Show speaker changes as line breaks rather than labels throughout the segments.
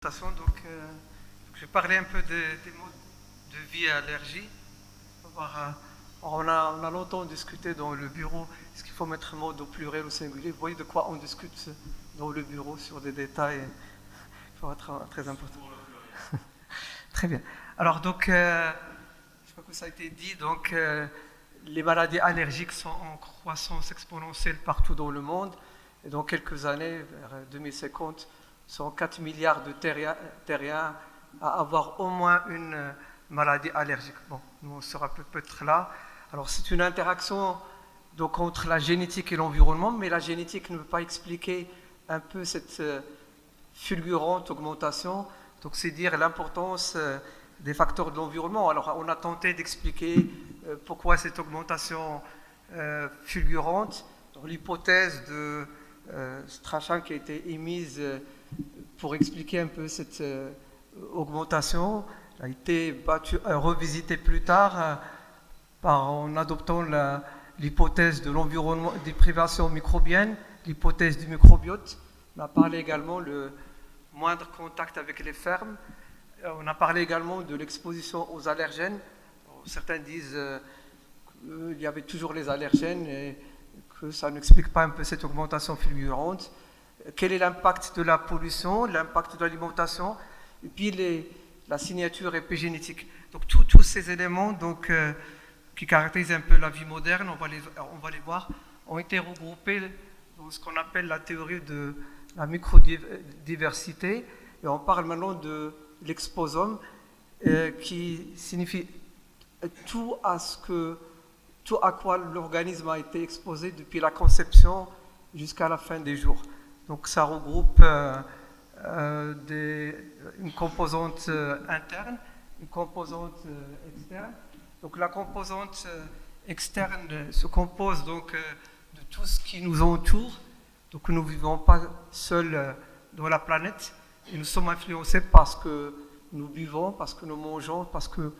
Donc, je vais parler un peu des modes de vie et allergie. On a longtemps discuté dans le bureau, est-ce qu'il faut mettre mode au pluriel ou au singulier. Vous voyez de quoi on discute dans le bureau sur des détails, il faut être très important. Très bien. Alors, donc, je crois que ça a été dit, donc, les maladies allergiques sont en croissance exponentielle partout dans le monde. Et dans quelques années, vers 2050, sont 4 milliards de terriens à avoir au moins une maladie allergique. Bon, nous on sera peut-être là. Alors c'est une interaction donc, entre la génétique et l'environnement, mais la génétique ne peut pas expliquer un peu cette fulgurante augmentation. Donc c'est dire l'importance des facteurs de l'environnement. Alors on a tenté d'expliquer pourquoi cette augmentation fulgurante. L'hypothèse de Strachan qui a été émise pour expliquer un peu cette augmentation a été revisitée plus tard en adoptant l'hypothèse de l'environnement, des privations microbiennes, l'hypothèse du microbiote. On a parlé également le moindre contact avec les fermes. On a parlé également de l'exposition aux allergènes. Certains disent qu'il y avait toujours les allergènes et que ça n'explique pas un peu cette augmentation fulgurante. Quel est l'impact de la pollution, l'impact de l'alimentation, et puis la signature épigénétique. Donc tous ces éléments donc, qui caractérisent un peu la vie moderne, on va les voir, ont été regroupés dans ce qu'on appelle la théorie de la microdiversité, et on parle maintenant de l'exposome, qui signifie tout à quoi l'organisme a été exposé depuis la conception jusqu'à la fin des jours. Donc ça regroupe une composante interne, une composante externe. Donc la composante externe se compose donc de tout ce qui nous entoure. Donc nous ne vivons pas seuls dans la planète et nous sommes influencés parce que nous vivons, parce que nous mangeons, parce que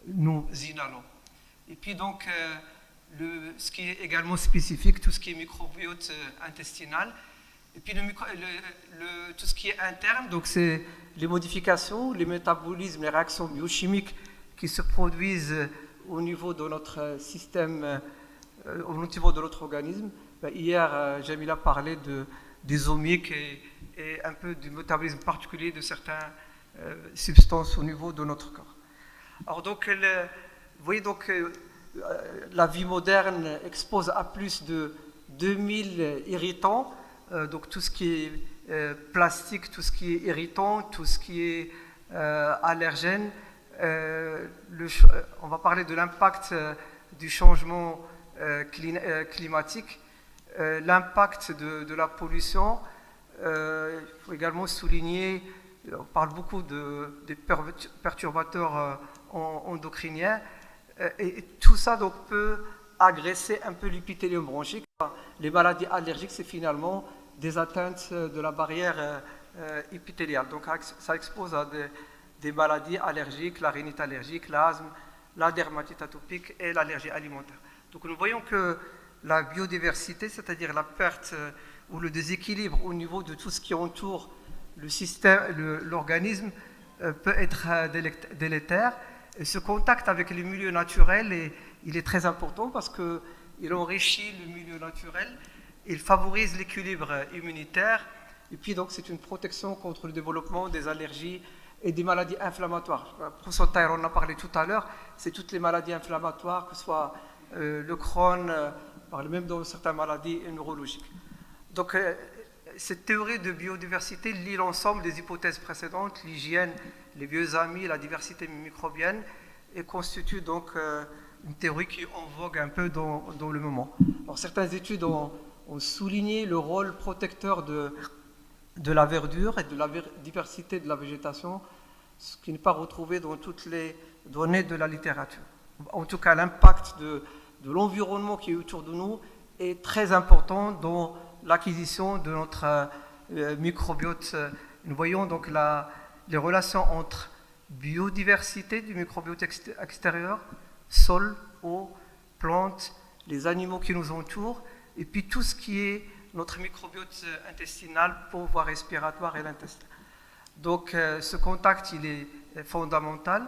nous inhalons. Et puis donc ce qui est également spécifique, tout ce qui est microbiote intestinal. Et puis tout ce qui est interne, donc c'est les modifications, les métabolismes, les réactions biochimiques qui se produisent au niveau de notre système, au niveau de notre organisme. Hier, Jamila parlait des omiques et un peu du métabolisme particulier de certaines substances au niveau de notre corps. Alors donc, vous voyez donc la vie moderne expose à plus de 2000 irritants. Donc tout ce qui est plastique, tout ce qui est irritant, tout ce qui est allergène. On va parler de l'impact du changement climatique, l'impact de la pollution. Il faut également souligner, on parle beaucoup des perturbateurs endocriniens, et tout ça donc, peut agresser un peu l'épithélium bronchique. Les maladies allergiques, c'est finalement des atteintes de la barrière épithéliale. Donc ça expose à des maladies allergiques, la rhinite allergique, l'asthme, la dermatite atopique et l'allergie alimentaire. Donc nous voyons que la biodiversité, c'est-à-dire la perte ou le déséquilibre au niveau de tout ce qui entoure le système, l'organisme, peut être délétère. Et ce contact avec les milieux naturels, il est très important parce qu'il enrichit le milieu naturel. Il favorise l'équilibre immunitaire et puis donc c'est une protection contre le développement des allergies et des maladies inflammatoires. Le professeur Tyrone en a parlé tout à l'heure, c'est toutes les maladies inflammatoires, que ce soit le Crohn, on parle même de certaines maladies neurologiques. Donc cette théorie de biodiversité lie l'ensemble des hypothèses précédentes, l'hygiène, les vieux amis, la diversité microbienne, et constitue donc une théorie qui est en vogue un peu dans le moment. Alors certaines études ont souligné le rôle protecteur de la verdure et de la diversité de la végétation, ce qui n'est pas retrouvé dans toutes les données de la littérature. En tout cas, l'impact de l'environnement qui est autour de nous est très important dans l'acquisition de notre microbiote. Nous voyons donc les relations entre biodiversité du microbiote extérieur, sol, eau, plantes, les animaux qui nous entourent, et puis tout ce qui est notre microbiote intestinal, peau, voie respiratoire et l'intestin. Donc ce contact, il est fondamental.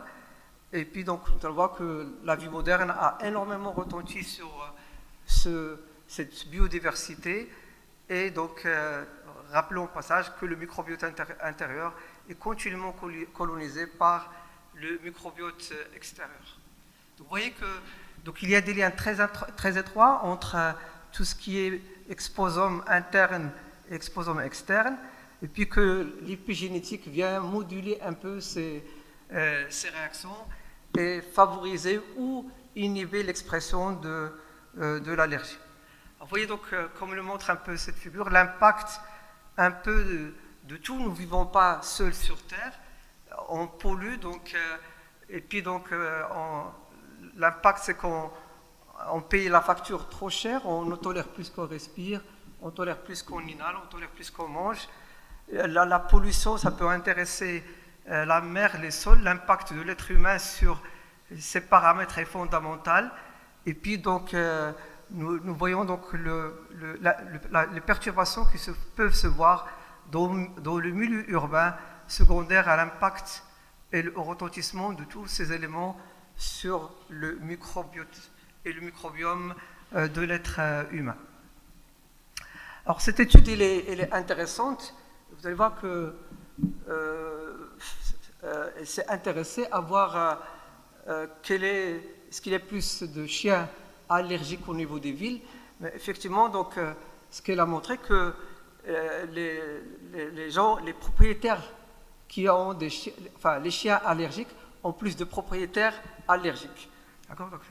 Et puis donc, on voit que la vie moderne a énormément retenti sur cette biodiversité. Et donc, rappelons au passage que le microbiote intérieur est continuellement colonisé par le microbiote extérieur. Donc, vous voyez que donc, il y a des liens très étroits entre tout ce qui est exposome interne et exposome externe, et puis que l'épigénétique vient moduler un peu ces réactions et favoriser ou inhiber l'expression de l'allergie. Vous voyez donc, comme le montre un peu cette figure, l'impact un peu de tout. Nous ne vivons pas seuls sur Terre, on pollue, donc, et puis donc l'impact c'est qu'on paye la facture trop cher, on tolère plus qu'on respire, on tolère plus qu'on inhale, on tolère plus qu'on mange. La pollution, ça peut intéresser la mer, les sols, l'impact de l'être humain sur ces paramètres est fondamental. Et puis donc, nous voyons donc les perturbations qui peuvent se voir dans le milieu urbain secondaire à l'impact et au retentissement de tous ces éléments sur le microbiote et le microbiome de l'être humain. Alors cette étude, elle est intéressante. Vous allez voir que elle s'est intéressée à voir est-ce qu'il y a plus de chiens allergiques au niveau des villes. Mais effectivement, donc, ce qu'elle a montré que les propriétaires qui ont les chiens allergiques ont plus de propriétaires allergiques. D'accord ? Donc,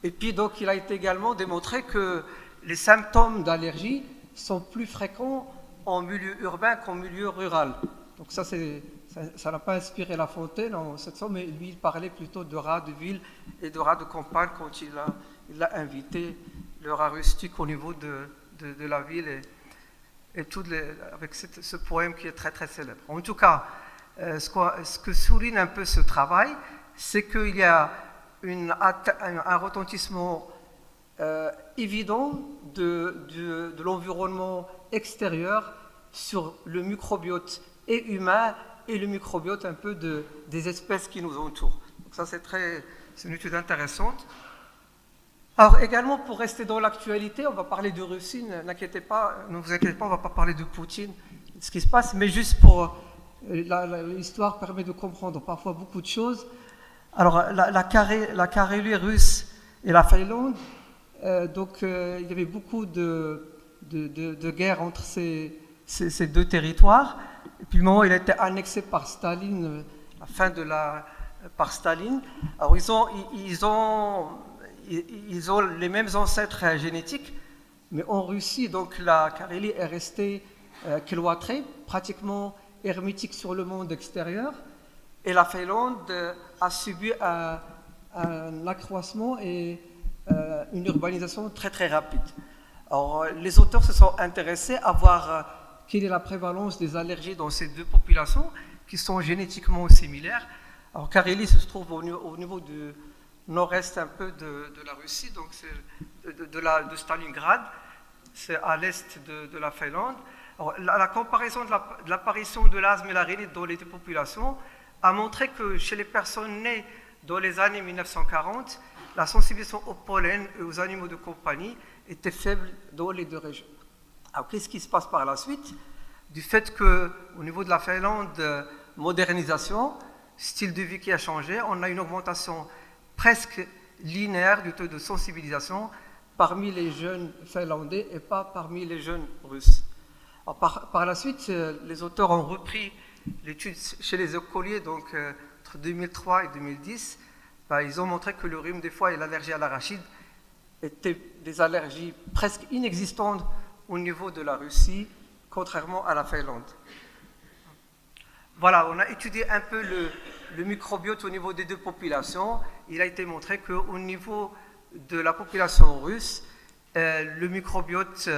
et puis donc, il a été également démontré que les symptômes d'allergie sont plus fréquents en milieu urbain qu'en milieu rural. Donc ça n'a pas inspiré La Fontaine en cette sorte, mais lui il parlait plutôt de rats de ville et de rats de campagne quand il a invité le rat rustique au niveau de la ville et avec ce poème qui est très très célèbre. En tout cas, ce que souligne un peu ce travail, c'est qu'il y a un retentissement évident de l'environnement extérieur sur le microbiote et humain et le microbiote un peu des espèces qui nous entourent. Donc ça c'est une étude intéressante. Alors également pour rester dans l'actualité, on va parler de Russie, ne vous inquiétez pas, on ne va pas parler de Poutine, de ce qui se passe, mais juste pour l'histoire permet de comprendre parfois beaucoup de choses. Alors la Carélie russe et la Finlande, donc il y avait beaucoup de guerres entre ces deux territoires. Et puis le moment où il a été annexé par Staline, par Staline. Alors ils ont les mêmes ancêtres génétiques, mais en Russie, donc la Carélie est restée cloîtrée, pratiquement hermétique sur le monde extérieur, et la Finlande a subi un accroissement et une urbanisation très très rapide. Alors, les auteurs se sont intéressés à voir quelle est la prévalence des allergies dans ces deux populations qui sont génétiquement similaires. Alors, Carélie se trouve au niveau du nord-est un peu de la Russie, donc c'est de Stalingrad, c'est à l'est de la Finlande. Alors, la comparaison de l'apparition de l'asthme et la rhinite dans les deux populations a montré que chez les personnes nées dans les années 1940, la sensibilisation au pollen et aux animaux de compagnie était faible dans les deux régions. Alors, qu'est-ce qui se passe par la suite? Du fait qu'au niveau de la Finlande, modernisation, style de vie qui a changé, on a une augmentation presque linéaire du taux de sensibilisation parmi les jeunes finlandais et pas parmi les jeunes russes. Alors, par la suite, les auteurs ont repris l'étude chez les écoliers, donc entre 2003 et 2010. Ils ont montré que le rhume des foies et l'allergie à l'arachide étaient des allergies presque inexistantes au niveau de la Russie, contrairement à la Finlande. Voilà, on a étudié un peu le microbiote au niveau des deux populations. Il a été montré qu'au niveau de la population russe, le microbiote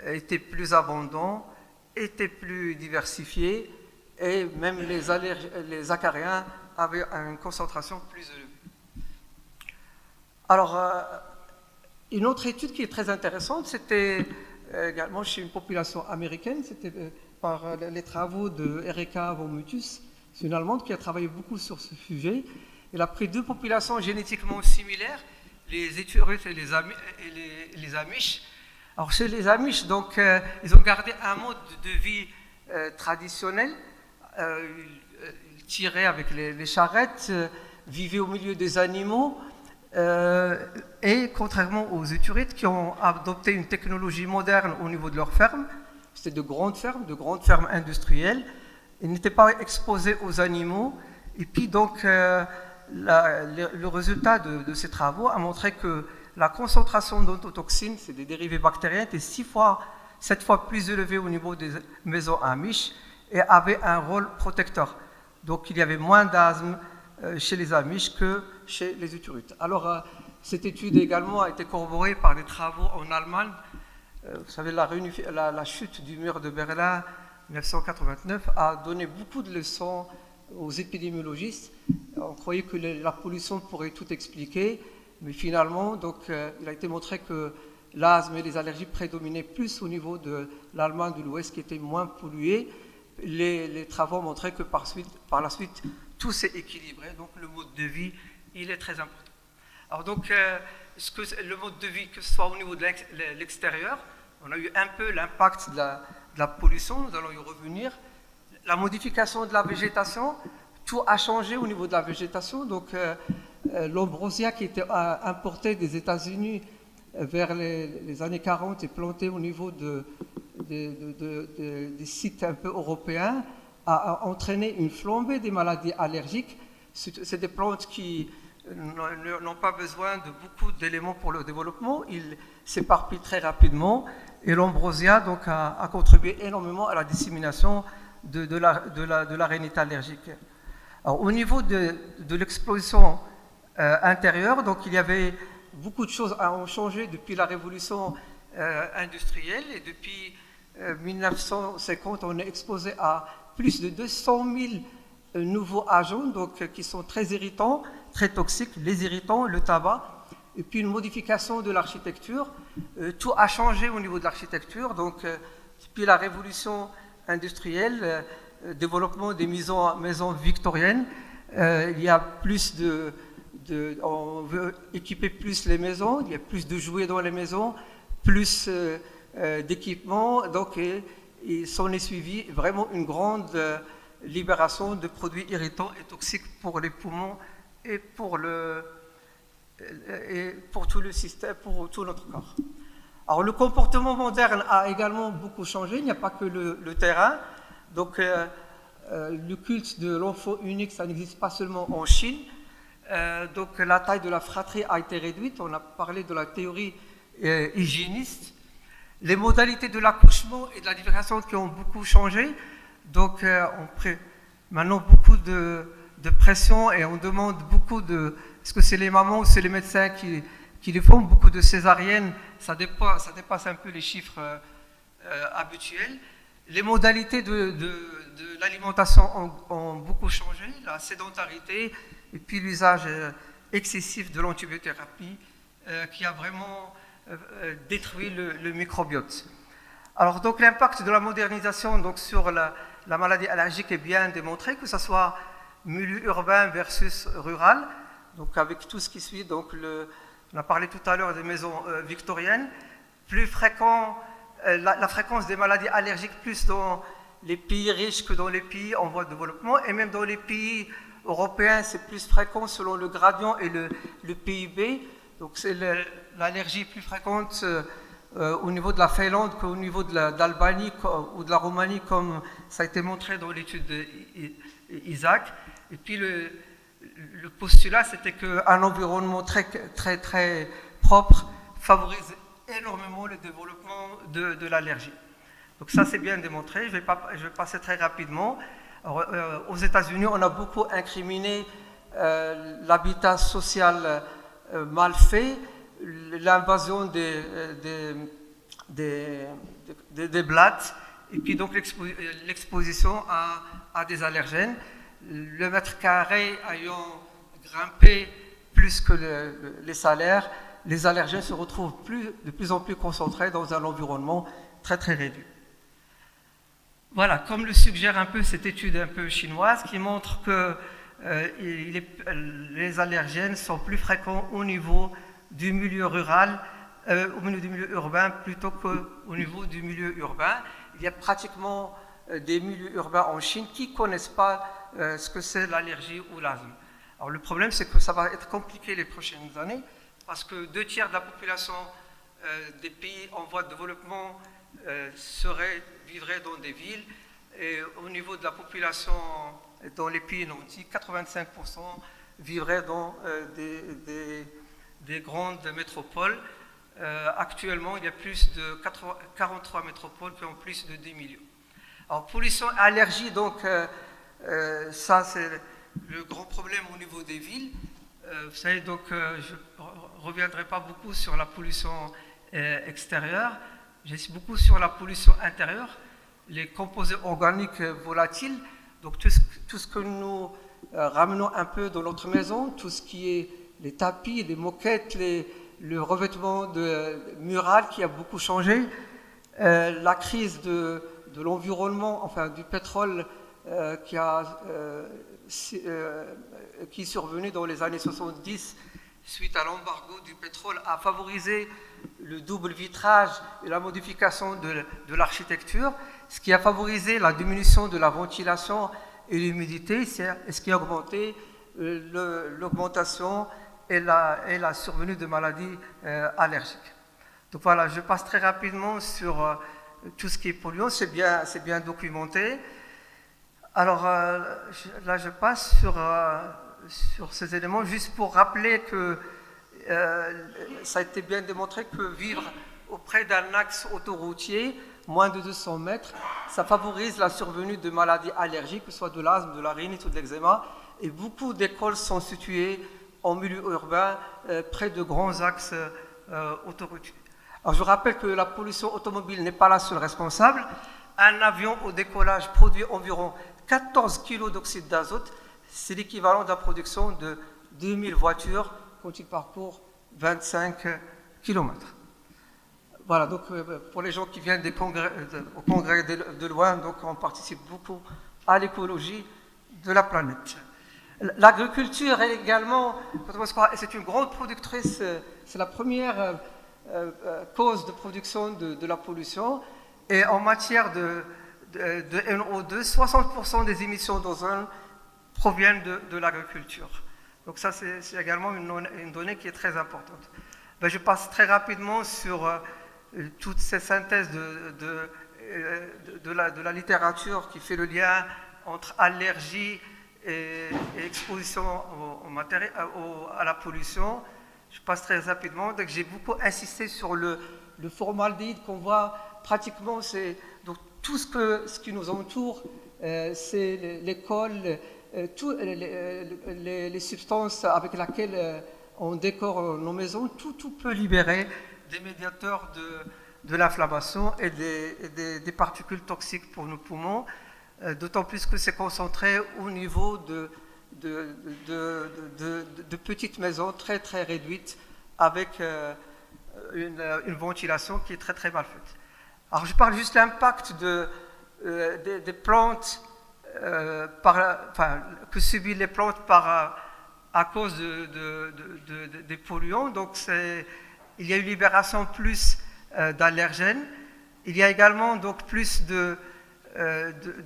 était plus abondant, était plus diversifié, et même les acariens avaient une concentration plus élevée. Alors, une autre étude qui est très intéressante, c'était également chez une population américaine, c'était par les travaux de Erika von Mutus. C'est une Allemande qui a travaillé beaucoup sur ce sujet. Elle a pris deux populations génétiquement similaires, les Éthurites et les Amish. Alors chez les Amish, donc, ils ont gardé un mode de vie traditionnel. Ils tiraient avec les charrettes, vivaient au milieu des animaux. Et contrairement aux Éthurites qui ont adopté une technologie moderne au niveau de leurs fermes, c'était de grandes fermes industrielles, ils n'étaient pas exposés aux animaux. Et puis donc, le résultat de ces travaux a montré que la concentration d'endotoxines, c'est des dérivés bactériens, était 7 fois plus élevée au niveau des maisons Amish et avait un rôle protecteur. Donc il y avait moins d'asthme chez les Amish que chez les Éthurites. Alors, cette étude également a été corroborée par des travaux en Allemagne. Vous savez, la chute du mur de Berlin en 1989 a donné beaucoup de leçons aux épidémiologistes. On croyait que la pollution pourrait tout expliquer, mais finalement, donc, il a été montré que l'asthme et les allergies prédominaient plus au niveau de l'Allemagne de l'Ouest, qui était moins polluée. Les travaux ont montré que par la suite, tout s'est équilibré. Donc, le mode de vie, il est très important. Alors donc, le mode de vie, que ce soit au niveau de l'extérieur, on a eu un peu l'impact de la pollution, nous allons y revenir. La modification de la végétation, tout a changé au niveau de la végétation. Donc, l'ambrosia qui était importé des États-Unis vers les années 40 et planté au niveau des sites un peu européens a entraîné une flambée des maladies allergiques. C'est des plantes qui n'ont pas besoin de beaucoup d'éléments pour le développement. Ils s'éparpillent très rapidement et l'ambrosia donc, a contribué énormément à la dissémination de la rhinite allergique. Alors, au niveau de l'exposition intérieure, donc, il y avait beaucoup de choses à en changer depuis la révolution industrielle et depuis 1950, on est exposé à plus de 200 000 nouveaux agents donc, qui sont très irritants, très toxiques, les irritants, le tabac, et puis une modification de l'architecture. Tout a changé au niveau de l'architecture, donc depuis la révolution industrielle, développement des maisons victoriennes, il y a plus on veut équiper plus les maisons, il y a plus de jouets dans les maisons, plus d'équipements, donc et s'en est suivi vraiment une grande libération de produits irritants et toxiques pour les poumons et pour tout le système, pour tout notre corps. Alors le comportement moderne a également beaucoup changé, il n'y a pas que le terrain. Donc le culte de l'enfant unique, ça n'existe pas seulement en Chine. Donc la taille de la fratrie a été réduite, on a parlé de la théorie hygiéniste. Les modalités de l'accouchement et de la libération qui ont beaucoup changé. Donc maintenant beaucoup de pression et on demande beaucoup de... Est-ce que c'est les mamans ou c'est les médecins qui les font? Beaucoup de césariennes, ça dépasse un peu les chiffres habituels. Les modalités de l'alimentation ont beaucoup changé, la sédentarité et puis l'usage excessif de l'antibiothérapie qui a vraiment détruit le microbiote. Alors donc l'impact de la modernisation donc, sur la maladie allergique est bien démontré, que ce soit milieu urbain versus rural, donc avec tout ce qui suit, donc on a parlé tout à l'heure des maisons victoriennes, plus fréquent, la fréquence des maladies allergiques plus dans les pays riches que dans les pays en voie de développement, et même dans les pays européens, c'est plus fréquent selon le gradient et le PIB, donc c'est l'allergie plus fréquente au niveau de la Finlande qu'au niveau de l'Albanie ou de la Roumanie, comme ça a été montré dans l'étude d'Isaac. Et puis le postulat, c'était qu'un environnement très, très, très propre favorise énormément le développement de l'allergie. Donc ça, c'est bien démontré. Je vais passer très rapidement. Alors, aux États-Unis, on a beaucoup incriminé l'habitat social mal fait, l'invasion des blattes, et puis donc l'exposition à des allergènes. Le mètre carré ayant grimpé plus que les salaires, les allergènes se retrouvent de plus en plus concentrés dans un environnement très très réduit. Voilà, comme le suggère un peu cette étude un peu chinoise qui montre que les allergènes sont plus fréquents au niveau du milieu rural, au niveau du milieu urbain plutôt qu'au niveau du milieu urbain. Il y a pratiquement des milieux urbains en Chine qui ne connaissent pas ce que c'est l'allergie ou l'asthme. Alors le problème, c'est que ça va être compliqué les prochaines années parce que 2/3 de la population des pays en voie de développement vivraient dans des villes, et au niveau de la population dans les pays nordiques, 85% vivraient dans des grandes métropoles. Actuellement, il y a plus de 43 métropoles qui ont plus de 10 millions. Alors, pollution, allergie, donc, ça c'est le grand problème au niveau des villes. Vous savez, donc, je ne reviendrai pas beaucoup sur la pollution extérieure, j'insiste beaucoup sur la pollution intérieure, les composés organiques volatiles, donc tout ce que nous ramenons un peu dans notre maison, tout ce qui est les tapis, les moquettes, le revêtement mural qui a beaucoup changé, la crise de l'environnement, enfin du pétrole qui est survenu dans les années 70 suite à l'embargo du pétrole, a favorisé le double vitrage et la modification de l'architecture, ce qui a favorisé la diminution de la ventilation et l'humidité, ce qui a augmenté l'augmentation et la survenue de maladies allergiques. Donc voilà, je passe très rapidement sur tout ce qui est polluant, c'est bien documenté. Alors là, je passe sur ces éléments juste pour rappeler que ça a été bien démontré que vivre auprès d'un axe autoroutier, moins de 200 mètres, ça favorise la survenue de maladies allergiques, que ce soit de l'asthme, de la rhinite ou de l'eczéma. Et beaucoup d'écoles sont situées en milieu urbain, près de grands axes autoroutiers. Alors je rappelle que la pollution automobile n'est pas la seule responsable. Un avion au décollage produit environ 14 kg d'oxyde d'azote. C'est l'équivalent de la production de 2000 voitures quand il parcourt 25 km. Voilà, donc pour les gens qui viennent au congrès de loin, donc on participe beaucoup à l'écologie de la planète. L'agriculture est également, c'est une grande productrice, c'est la première cause de production de la pollution. Et en matière de NO2, 60% des émissions d'ozone proviennent de l'agriculture. Donc ça, c'est également une donnée qui est très importante. Ben, je passe très rapidement sur toutes ces synthèses de la littérature qui fait le lien entre allergie et exposition à la pollution. Je passe très rapidement. Donc j'ai beaucoup insisté sur le formaldéhyde qu'on voit pratiquement, donc tout ce qui nous entoure, c'est l'école, toutes les substances avec lesquelles on décore nos maisons, tout peut libérer des médiateurs de l'inflammation et des particules toxiques pour nos poumons, d'autant plus que c'est concentré au niveau de petites maisons très très réduites avec une ventilation qui est très très mal faite. Alors je parle juste de l'impact des plantes que subissent les plantes à cause des polluants. Donc il y a une libération plus d'allergènes. Il y a également donc plus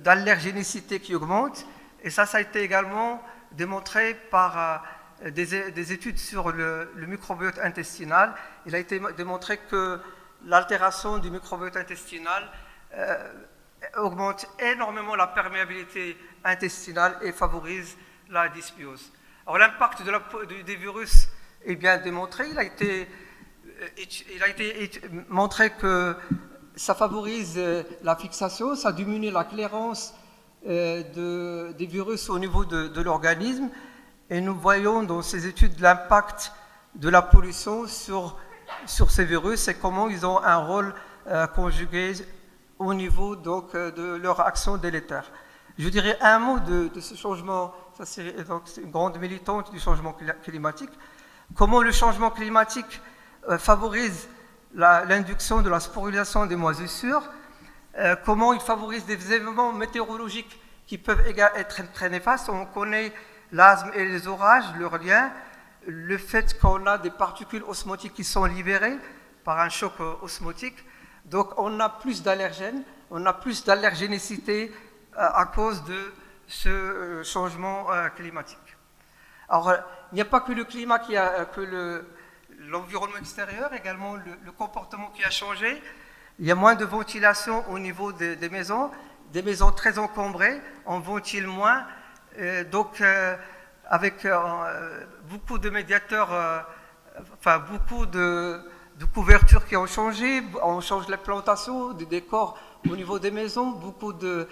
d'allergénicité qui augmente. Et ça a été également démontré par des études sur le microbiote intestinal. Il a été démontré que l'altération du microbiote intestinal augmente énormément la perméabilité intestinale et favorise la dysbiose. Alors l'impact des virus est bien démontré. Il a été montré que ça favorise la fixation, ça diminue la clairance des virus au niveau de l'organisme. Et nous voyons dans ces études l'impact de la pollution sur ces virus et comment ils ont un rôle conjugué au niveau donc, de leur action délétère. Je dirais un mot de ce changement, ça c'est une grande militante du changement climatique, comment le changement climatique favorise l'induction de la sporulation des moisissures. comment il favorise des événements météorologiques qui peuvent être très néfastes. On connaît l'asthme et les orages, leur lien, le fait qu'on a des particules osmotiques qui sont libérées par un choc osmotique. Donc on a plus d'allergènes, on a plus d'allergénicité à cause de ce changement climatique. Alors, il n'y a pas que le climat, que l'environnement extérieur, également le comportement qui a changé. Il y a moins de ventilation au niveau des maisons très encombrées, on ventile moins, avec beaucoup de médiateurs, beaucoup de couvertures qui ont changé, on change les plantations, des décors au niveau des maisons, beaucoup de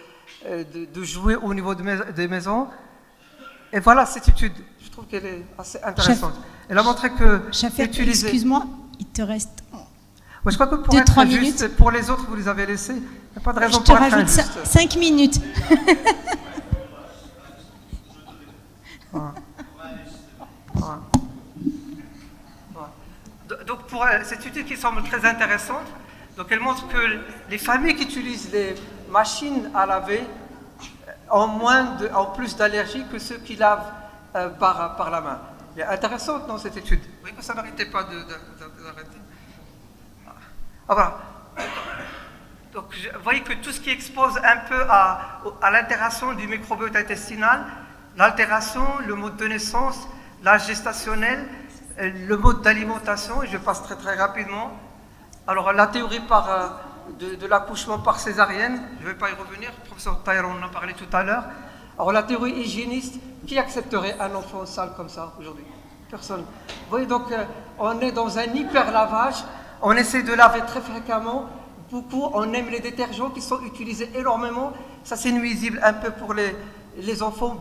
jouets au niveau des maisons. Et voilà cette étude, je trouve qu'elle est assez intéressante. Elle a montré que
excuse-moi, il te reste...
Ouais, je crois que pour être juste, pour les autres, vous les avez laissés. Il n'y a pas de raison pour être injuste.
Je te rajoute 5 minutes.
Voilà. Voilà. Donc pour cette étude qui semble très intéressante, donc elle montre que les familles qui utilisent les machines à laver ont plus d'allergies que ceux qui lavent par la main. C'est intéressant dans cette étude. Vous voyez que ça n'arrêtait pas d'arrêter. Ah, voilà. Donc vous voyez que tout ce qui expose un peu à l'altération du microbiote intestinal, l'altération, le mode de naissance, l'âge gestationnel, le mode d'alimentation, et je passe très très rapidement. Alors la théorie de l'accouchement par césarienne, je ne vais pas y revenir, le professeur Taylor en a parlé tout à l'heure. Alors la théorie hygiéniste, qui accepterait un enfant sale comme ça aujourd'hui? Personne. Vous voyez donc, on est dans un hyper-lavage, on essaie de laver très fréquemment, beaucoup, on aime les détergents qui sont utilisés énormément, ça c'est nuisible un peu pour les enfants,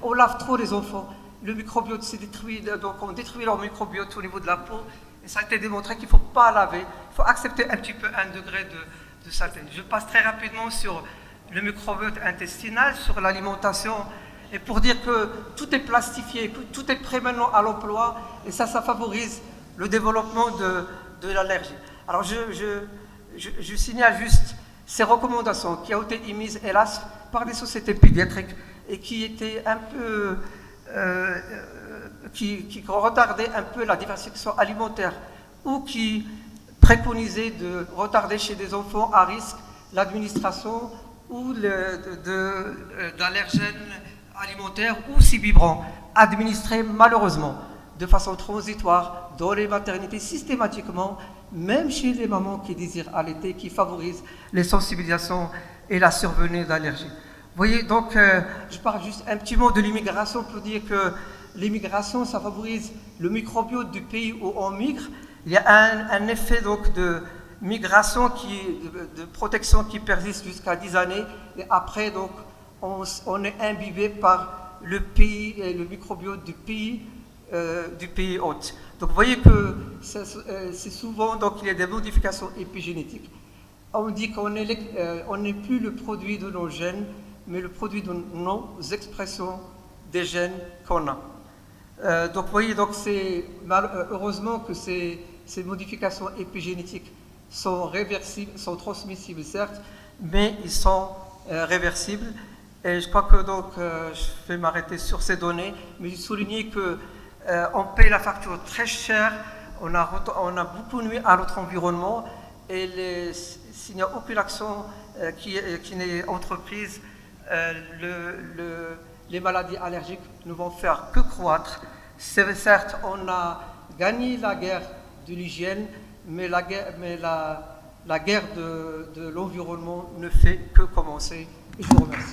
on lave trop les enfants. Le microbiote s'est détruit, donc on détruit leur microbiote au niveau de la peau, et ça a été démontré qu'il ne faut pas laver, il faut accepter un petit peu un degré de saleté. Je passe très rapidement sur le microbiote intestinal, sur l'alimentation, et pour dire que tout est plastifié, que tout est prêt maintenant à l'emploi, et ça favorise le développement de l'allergie. Alors je signale juste ces recommandations qui ont été émises, hélas, par des sociétés pédiatriques, et qui étaient un peu... qui retardaient un peu la diversification alimentaire ou qui préconisaient de retarder chez des enfants à risque l'administration ou d'allergènes alimentaires ou sibibrants administrés malheureusement de façon transitoire dans les maternités systématiquement, même chez les mamans qui désirent allaiter, qui favorisent les sensibilisations et la survenue d'allergies. Vous voyez, donc, je parle juste un petit mot de l'immigration pour dire que l'immigration, ça favorise le microbiote du pays où on migre. Il y a un effet donc de migration, de protection qui persiste jusqu'à 10 années. Et après, donc, on est imbibé par le pays, le microbiote du pays hôte. Donc, vous voyez que c'est souvent, donc, il y a des modifications épigénétiques. On dit qu'on n'est plus le produit de nos gènes, mais le produit de nos expressions des gènes qu'on a. Donc vous voyez, heureusement que ces modifications épigénétiques sont réversibles, sont transmissibles certes, mais ils sont réversibles. Et je crois que donc, je vais m'arrêter sur ces données, mais je souligne qu'on paye la facture très chère, on a beaucoup nuit à notre environnement, et s'il n'y a aucune action qui n'est entreprise, les maladies allergiques ne vont faire que croître. Certes, on a gagné la guerre de l'hygiène, mais la guerre de l'environnement ne fait que commencer. Je vous remercie.